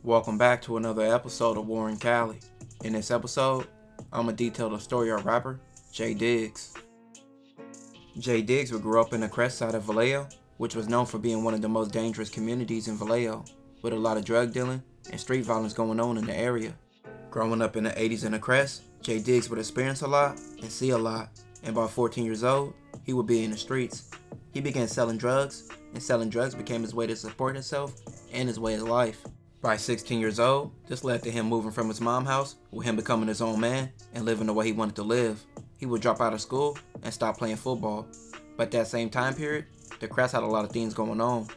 Welcome back to another episode of Warren Cali. In this episode, I'm going to detail the story of rapper J Diggs. J Diggs would grow up in the crest side of Vallejo, which was known for being one of the most dangerous communities in Vallejo, with a lot of drug dealing and street violence going on in the area. Growing up in the 80s in the crest, J Diggs would experience a lot and see a lot, and by 14 years old, he would be in the streets. He began selling drugs, and selling drugs became his way to support himself and his way of life. By 16 years old, this led to him moving from his mom's house, with him becoming his own man and living the way he wanted to live. He would drop out of school and stop playing football. But that same time period, the crest had a lot of things going on.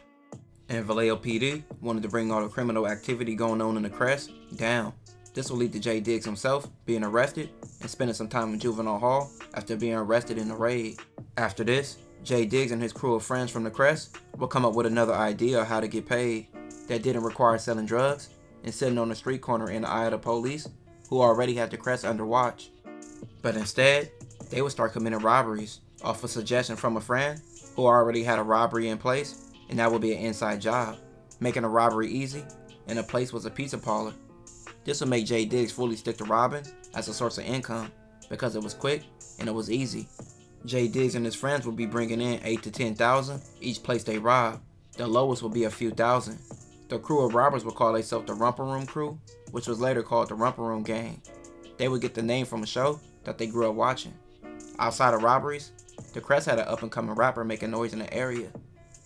And Vallejo PD wanted to bring all the criminal activity going on in the crest down. This will lead to J Diggs himself being arrested and spending some time in juvenile hall after being arrested in the raid. After this, J Diggs and his crew of friends from the crest will come up with another idea of how to get paid that didn't require selling drugs and sitting on the street corner in the eye of the police, who already had the crest under watch. But instead, they would start committing robberies off a suggestion from a friend who already had a robbery in place, and that would be an inside job, making a robbery easy, and the place was a pizza parlor. This would make J Diggs fully stick to robbing as a source of income because it was quick and it was easy. J Diggs and his friends would be bringing in 8 to 10,000 each place they robbed. The lowest would be a few thousand. The crew of robbers would call themselves the Romper Room Crew, which was later called the Romper Room Gang. They would get the name from a show that they grew up watching. Outside of robberies, the crest had an up-and-coming rapper making noise in the area,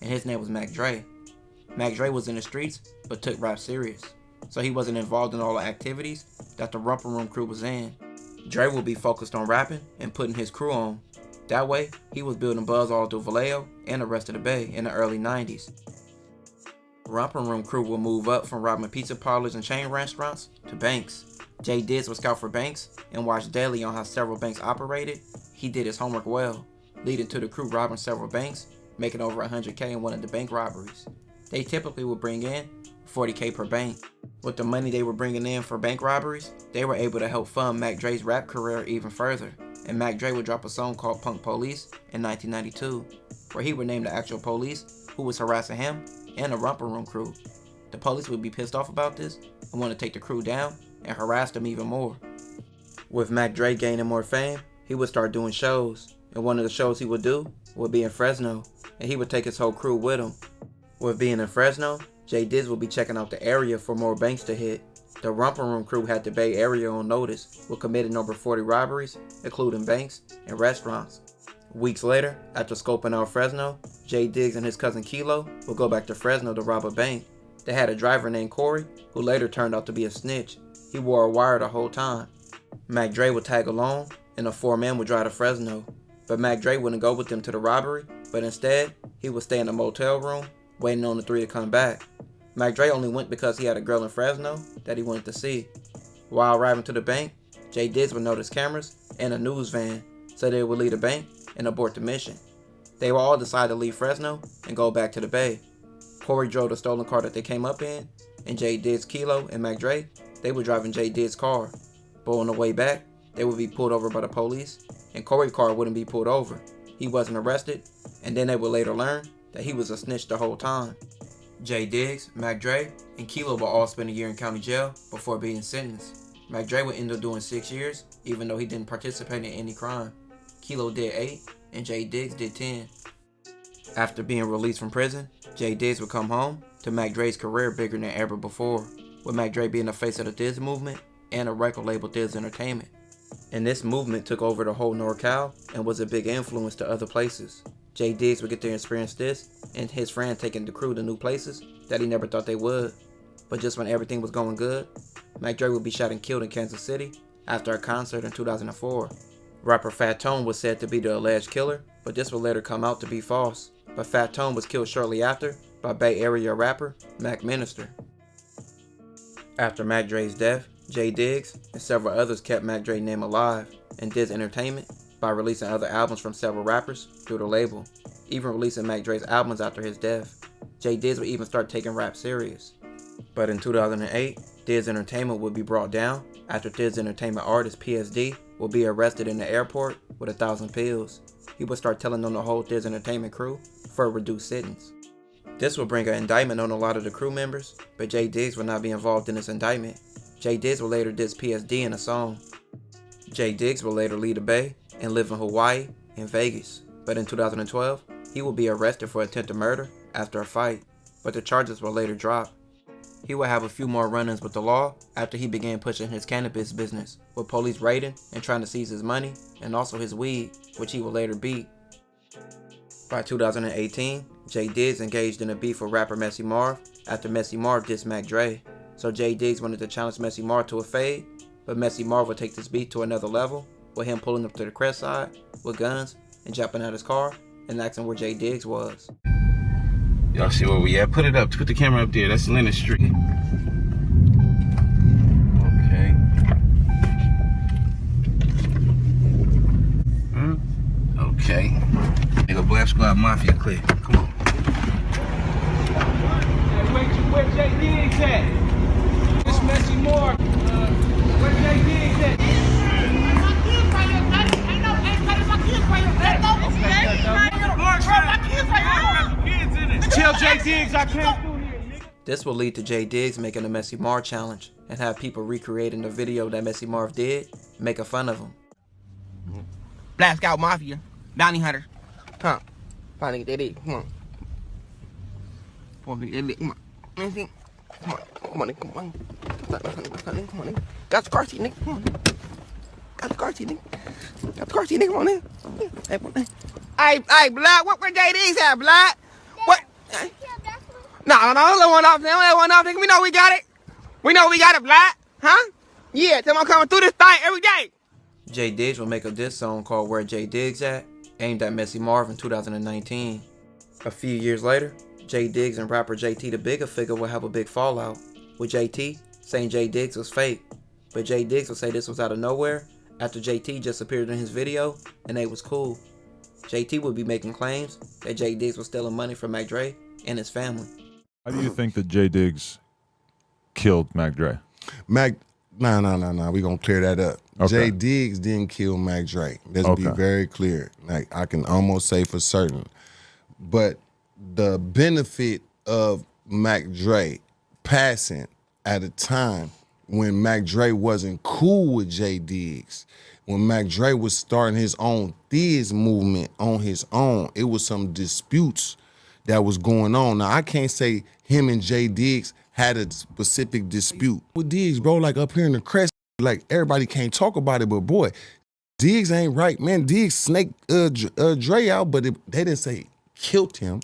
and his name was Mac Dre. Mac Dre was in the streets, but took rap serious, so he wasn't involved in all the activities that the Romper Room Crew was in. Dre would be focused on rapping and putting his crew on. That way, he was building buzz all through Vallejo and the rest of the Bay in the early 90s. Romper Room Crew will move up from robbing pizza parlors and chain restaurants to banks. J Diggs would scout for banks and watch daily on how several banks operated. He did his homework well, leading to the crew robbing several banks, making over $100K in one of the bank robberies. They typically would bring in $40K per bank. With the money they were bringing in for bank robberies, they were able to help fund Mac Dre's rap career even further, and Mac Dre would drop a song called Punk Police in 1992, where he would name the actual police who was harassing him and the Romper Room Crew. The police would be pissed off about this and want to take the crew down and harass them even more. With Mac Dre gaining more fame, he would start doing shows, and one of the shows he would do would be in Fresno, and he would take his whole crew with him. With being in Fresno, J Diggs would be checking out the area for more banks to hit. The Romper Room Crew had the Bay Area on notice, with committing over 40 robberies, including banks and restaurants. Weeks later, after scoping out Fresno, J Diggs and his cousin Kilo would go back to Fresno to rob a bank. They had a driver named Corey, who later turned out to be a snitch. He wore a wire the whole time. Mac Dre would tag along, and the four men would drive to Fresno. But Mac Dre wouldn't go with them to the robbery, but instead, he would stay in a motel room, waiting on the three to come back. Mac Dre only went because he had a girl in Fresno that he wanted to see. While arriving to the bank, J Diggs would notice cameras and a news van, so they would leave the bank and abort the mission. They would all decide to leave Fresno and go back to the Bay. Corey drove the stolen car that they came up in, and J Diggs, Kilo, and Mac Dre, they were driving J Diggs' car. But on the way back, they would be pulled over by the police, and Corey's car wouldn't be pulled over. He wasn't arrested, and then they would later learn that he was a snitch the whole time. J Diggs, Mac Dre, and Kilo would all spend a year in county jail before being sentenced. Mac Dre would end up doing 6 years, even though he didn't participate in any crime. Kilo did 8, and J Diggs did 10. After being released from prison, J Diggs would come home to Mac Dre's career bigger than ever before, with Mac Dre being the face of the Diz movement and a record label Diz Entertainment. And this movement took over the whole NorCal and was a big influence to other places. J Diggs would get to experience this and his friend taking the crew to new places that he never thought they would. But just when everything was going good, Mac Dre would be shot and killed in Kansas City after a concert in 2004. Rapper Fat Tone was said to be the alleged killer, but this would later come out to be false. But Fat Tone was killed shortly after by Bay Area rapper Mac Minister. After Mac Dre's death, J Diggs and several others kept Mac Dre's name alive and Diz Entertainment by releasing other albums from several rappers through the label, even releasing Mac Dre's albums after his death. J Diggs would even start taking rap serious. But in 2008, Diz Entertainment would be brought down after Diz Entertainment artist PSD would be arrested in the airport with 1,000 pills. He would start telling on the whole Diz Entertainment crew for a reduced sentence. This will bring an indictment on a lot of the crew members, but J Diggs will not be involved in this indictment. J Diggs will later diss PSD in a song. J Diggs will later leave the Bay and live in Hawaii and Vegas, but in 2012, he will be arrested for attempted murder after a fight, but the charges will later drop. He will have a few more run-ins with the law after he began pushing his cannabis business, with police raiding and trying to seize his money and also his weed, which he will later beat. By 2018, J Diggs engaged in a beef with rapper Messy Marv after Messy Marv dissed Mac Dre, so J Diggs wanted to challenge Messy Marv to a fade, but Messy Marv would take this beef to another level, with him pulling up to the crest side with guns and jumping out his car and asking where J Diggs was. Y'all see where we at? Put it up. Put the camera up there. That's Lennon Street. Okay. Okay. Nigga, Black Squad Mafia clear. Come on. Where J Diggs at? It's Messy Marv. Where J Diggs at? My kids right here, daddy. Ain't no my kids right here. Let go. My kids right here. Tell J Diggs I came through here, nigga. This will lead to J Diggs making a Messy Marv challenge and have people recreating the video that Messy Marv did, making fun of him. Black Scout Mafia, bounty hunter. Huh? Finding that it. Come on. Come on. Come on. Come on. Come on. Got the car seat, nigga. Come on. Got the car seat, nigga. Got the car seat, nigga. Come on in. Hey, blood. What where J Diggs at, blood? What? No, let one off. Let one off, nigga. We know we got it. We know we got it, blood. Huh? Yeah, tell me I'm coming through this thing every day. J Diggs will make a diss song called Where J Diggs At, aimed at Messy Marv in 2019. A few years later, J Diggs and rapper JT the Bigger Figure will have a big fallout, with JT saying J Diggs was fake, but J Diggs will say this was out of nowhere after JT just appeared in his video and they was cool. JT would be making claims that J Diggs was stealing money from Mac Dre and his family. How do you think that J Diggs killed Mac Dre? Nah. We gonna clear that up. Okay. J Diggs didn't kill Mac Dre. Let's be very clear. Like I can almost say for certain. But the benefit of Mac Dre passing at a time when Mac Dre wasn't cool with J Diggs, when Mac Dre was starting his own Thiz movement on his own, it was some disputes that was going on. Now I can't say him and J Diggs had a specific dispute with Diggs, bro. Like up here in the crest, like everybody can't talk about it, but boy, Diggs ain't right, man. Diggs snaked Dre out, but they didn't say killed him.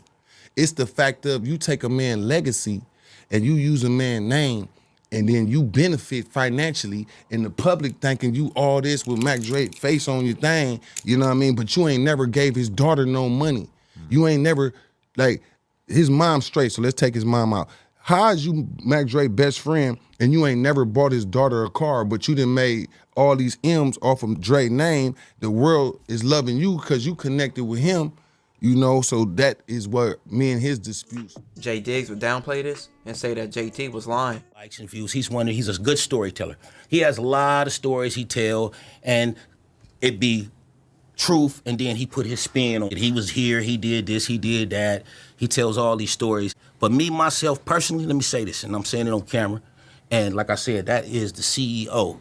It's the fact of you take a man's legacy and you use a man's name and then you benefit financially and the public thinking you all this with Mac Dre face on your thing, you know what I mean? But you ain't never gave his daughter no money. You ain't never, like, his mom straight, so let's take his mom out. How is you Mac Dre best friend and you ain't never bought his daughter a car, but you done made all these M's off of Dre's name? The world is loving you because you connected with him, you know, so that is what me and his disputes. J Diggs would downplay this and say that JT was lying. Likes and views. He's a good storyteller. He has a lot of stories he tell, and it be truth, and then he put his spin on it. He was here, he did this, he did that. He tells all these stories. But me, myself, personally, let me say this, and I'm saying it on camera, and like I said, that is the CEO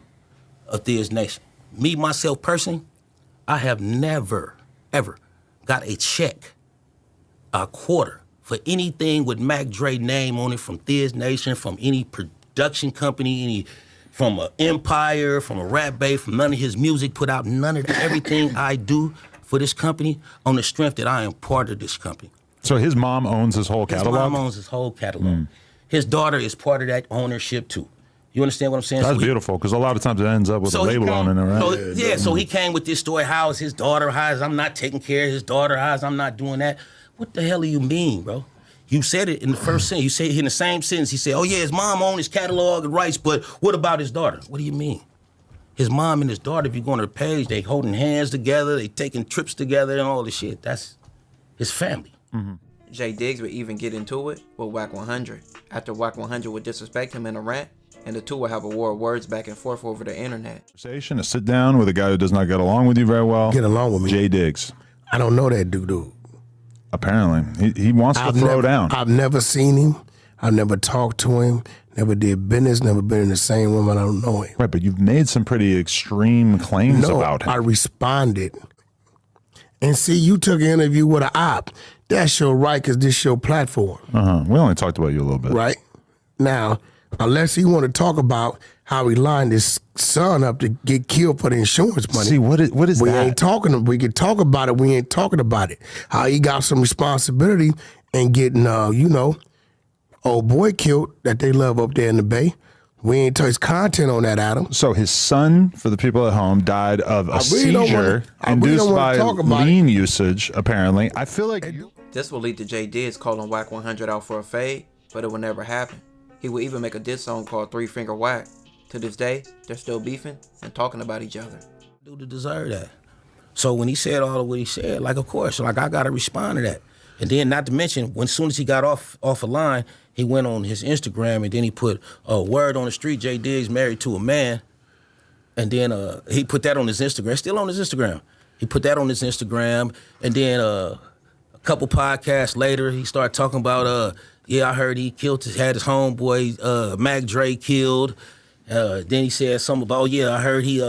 of Thiz Nation. Me, myself, personally, I have never, ever got a check, a quarter, for anything with Mac Dre name on it from Thiz Nation, from any production company, from an Empire, from a Rap Bay, from none of his music put out, none of that. Everything I do for this company on the strength that I am part of this company. So his mom owns his whole catalog? His mom owns his whole catalog. His daughter is part of that ownership too. You understand what I'm saying? That's beautiful, because a lot of times it ends up with a label owning it, right? So he came with this story, how is his daughter, how is I'm not taking care of his daughter, how is I'm not doing that? What the hell do you mean, bro? You said it in the first sentence. You said in the same sentence, he said, oh yeah, his mom owns his catalog and rights, but what about his daughter? What do you mean? His mom and his daughter, if you go on their page, they holding hands together, they taking trips together and all this shit. That's his family. J Diggs would even get into it with Wack 100 after Wack 100 would disrespect him in a rant, and the two would have a war of words back and forth over the internet. Conversation, a sit down with a guy who does not get along with you very well. Get along with me. J Diggs. I don't know that dude. Apparently, he wants to throw down. I've never seen him. I've never talked to him. Never did business. Never been in the same room. I don't know him. Right, but you've made some pretty extreme claims about him. I responded. And see, you took an interview with an op. That's your right, because this your platform. We only talked about you a little bit. Right? Now, unless he want to talk about how he lined his son up to get killed for the insurance money. See, what is we that? Ain't talking. We can talk about it. We ain't talking about it. How he got some responsibility and getting, old boy killed that they love up there in the Bay. We ain't touched content on that, Adam. So his son, for the people at home, died of a seizure induced by lean usage, apparently. I feel like... This will lead to Jay Diggs calling Whack 100 out for a fade, but it will never happen. He will even make a diss song called 3 Finger Whack. To this day, they're still beefing and talking about each other. Dude to deserve that. So when he said all of what he said, like, of course, like, I got to respond to that. And then, not to mention, as soon as he got off a line, he went on his Instagram and then he put a word on the street, Jay Diggs married to a man. And then he put that on his Instagram, still on his Instagram. He put that on his Instagram. And then a couple podcasts later, he started talking about, I heard he had his homeboy, Mac Dre, killed. Then he said something about, I heard he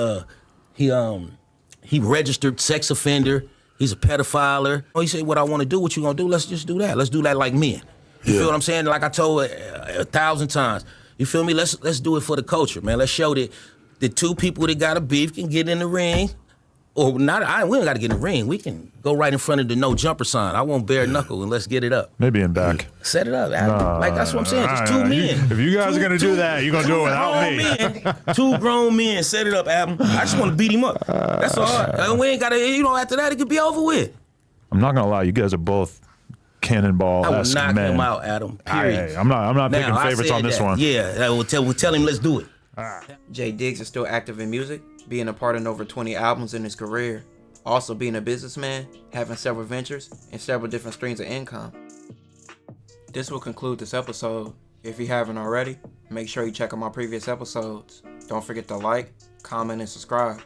registered sex offender. He's a pedophiler. He said, what I want to do, what you gonna do? Let's just do that. Let's do that like men. You feel what I'm saying? Like I told 1,000 times. You feel me? Let's do it for the culture, man. Let's show that the two people that got a beef can get in the ring. Or not, we don't got to get in the ring. We can go right in front of the no jumper sign. I won't bare knuckle and let's get it up. Maybe in back. Set it up. Like that's what I'm saying. Just two men. If you guys are gonna do that, you're gonna do it without me. Two grown men. Set it up, Adam. I just want to beat him up. That's all. We ain't got to. After that, it could be over with. I'm not gonna lie. You guys are both cannonball-esque men. I will knock him out, Adam. Period. I'm not picking favorites on this one. Yeah, we'll tell him let's do it. Jay Diggs is still active in music, being a part in over 20 albums in his career. Also being a businessman, having several ventures, and several different streams of income. This will conclude this episode. If you haven't already, make sure you check out my previous episodes. Don't forget to like, comment, and subscribe.